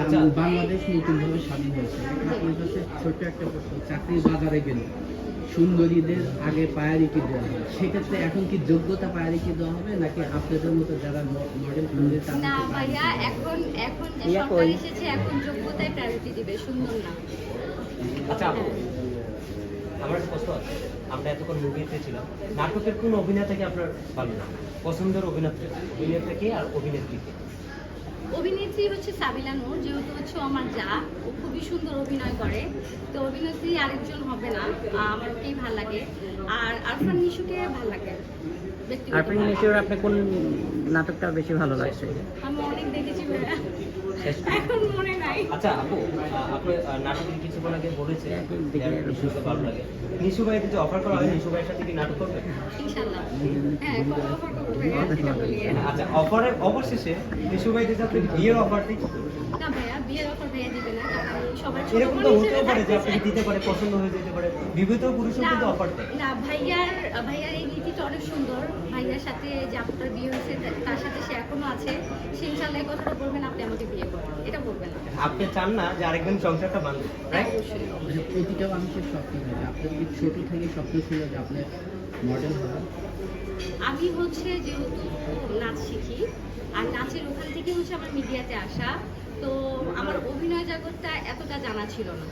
আচ্ছা। বাংলাদেশ নতুনভাবে স্বাধীন হয়েছে। আপনার কাছে ছোট্ট একটা প্রশ্ন, চাকরির বাজারে গেলে সুন্দরীদের আগে প্রায়োরিটি দেওয়া হয়, সেক্ষেত্রে এখন কি যোগ্যতা প্রায়োরিটি দেওয়া হবে নাকি আপনাদের মতো যারা মডেল খুঁজে না তাদেরকে ভাইয়া, priority দেওয়া হবে? এখন এখন যে সরকার এসেছে এখন যোগ্যতায় প্রায়োরিটি দিবে, সুন্দর না। আচ্ছা আপু, আমার একটা প্রশ্ন আছে। আমরা এতক্ষণ মুভিতে ছিলাম, নাটকের কোন অভিনেতাকে আপনার ভালো লাগে? পছন্দের অভিনেতাকে আর অভিনেত্রীকে? অভিনেত্রী হচ্ছে সাবিলা নূর, যেহেতু হচ্ছে ও আমার যা, ও খুবই সুন্দর অভিনয় করে। তো অভিনেত্রী আরেকজন হবে না, আমার ওকেই ভালো লাগে। আর আরফান নিশুকে ভালো লাগে ব্যক্তিগতভাবে। আরফান নিশুর আপনি কোন নাটকটা বেশি ভালো লাগছে? আমি অনেক দেখেছি ভাইয়া, শেষ। এখন মনে নাই। আচ্ছা আপু, আপনি নাটকের কিছুক্ষণ আগে বলেছে নিশুকে ভালো লাগে। নিশু ভাইকে যে অফার করা হয়, নিশু ভাইয়ের সাথে কি নাটক করবে? ইনশাআল্লাহ। হ্যাঁ, কোনো অফার করবো ভাইয়া, সেটা বলি। আচ্ছা, অফারের অবশেষে নিশু ভাই যদি আপনি বিয়ের অফার দিই, না ভাইয়া, বিয়ের অফার ভাইয়া দিবে না, কারণ সবার ছোট এরকম বোন তো হিসেবে হতেও পারে যে থাকতেছে। আপনাকে দিতে পারে, পছন্দ হয়ে যেতে পারে। বিবাহিত পুরুষও কিন্তু অফার দেয়। না, ভাইয়ার এই নীতিটা অনেক সুন্দর। ভাইয়ার সাথে যে আপনার বিয়ে হয়েছে তার সাথে সে এখনো আছে, সে ইনশাআল্লাহ এই কথাটা বলবেন, আপনি আমাকে বিয়ে করেন, এটা বলবেন না। আপনি চান না যে আরেকদিন সংসারটা বাঁধবে, রাইট? অবশ্যই। মানে প্রতিটা মানুষের স্বপ্ন থাকে। আপনার কি ছোট থেকে স্বপ্ন ছিল যে আপনি মডেল হবেন? আমি হচ্ছে যেহেতু নাচ শিখি, আর নাচের ওখান থেকে হচ্ছে আমার মিডিয়াতে আসা, তো আমার অভিনয় জগৎটা এতটা জানা ছিল না।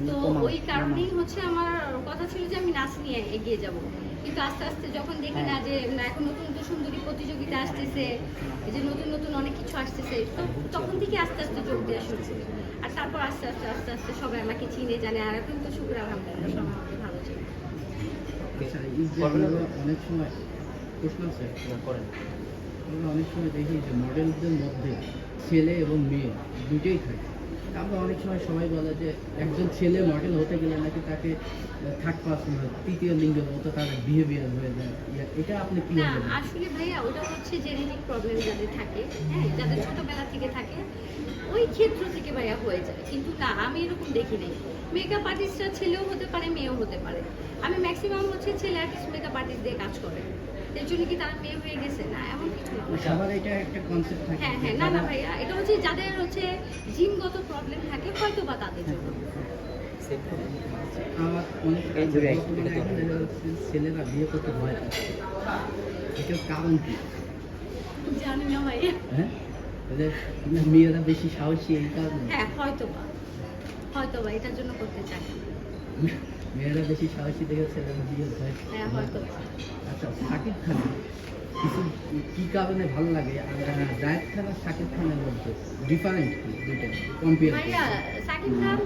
তো ওই কারণেই হচ্ছে আমার কথা ছিল যে আমি নাচ নিয়ে এগিয়ে যাব। কিন্তু আস্তে আস্তে যখন দেখি না যে না, এখন নতুন নতুন সুন্দরী প্রতিযোগিতা আসতেছে, এই যে নতুন নতুন অনেক কিছু আসতেছে, তো তখন থেকে আস্তে আস্তে যোগ দেওয়া শুরু করি। আর তারপর আস্তে আস্তে আস্তে আস্তে সবাই আমাকে চিনে জানে, আর এখন তো শুক্র আলহামদুলিল্লাহ সবাই আমাকে ভালো চিনে। আচ্ছা, এই যে আমরা অনেক সময় প্রশ্ন আছে, করেন। আমরা অনেক সময় দেখি যে মডেলদের মধ্যে ছেলে এবং মেয়ে দুটোই থাকে। আমরা অনেক সময় সবাই বলে যে একজন ছেলে মডেল হতে গেলে নাকি তাকে থার্ড পার্সন হয়, তৃতীয় লিঙ্গের মতো তার বিহেভিয়ার হয়ে যায়। এটা আপনি কি না, বলেন? আসলে ভাইয়া ওটা হচ্ছে জেনেটিক প্রবলেম যাদের থাকে, হ্যাঁ, যাদের ছোটবেলা থেকে থাকে, ওই ক্ষেত্র থেকে ভাইয়া হয়ে যায়। কিন্তু না, আমি এরকম দেখি নাই। মেকআপ আর্টিস্টরা ছেলেও হতে পারে, মেয়েও হতে পারে। আমি ম্যাক্সিমাম হচ্ছে ছেলে আর্টিস্ট মেকআপ আর্টিস্ট দিয়ে কাজ করে, এর জন্য কি তারা মেয়ে হয়ে গেছে? না, এমন কিছু না। সবার এটা একটা কনসেপ্ট থাকে। হ্যাঁ হ্যাঁ, না না ভাইয়া, এটা হচ্ছে যাদের হচ্ছে জিনগত প্রবলেম থাকে হয়তো বা তাদের জন্য। আমার অনেক ছেলেরা বিয়ে করতে ভয় পায়, এটার কারণ কি? জানি না ভাইয়া। হ্যাঁ, ওদের মেয়েরা বেশি সাহসী এই কারণে? হ্যাঁ, হয়তো বা এটার জন্য করতে চায়। মেয়েরা বেশি সাহসী দেখে ছেলেরা বিয়ে হয়। হ্যাঁ, হয়তো বা। আচ্ছা, শাকিব খান কিছু কি কারণে ভালো লাগে? আর জায়েদ খান আর শাকিব খানের মধ্যে ডিফারেন্ট কি দুটো কম্পেয়ার? ভাইয়া, সাকিব খান তো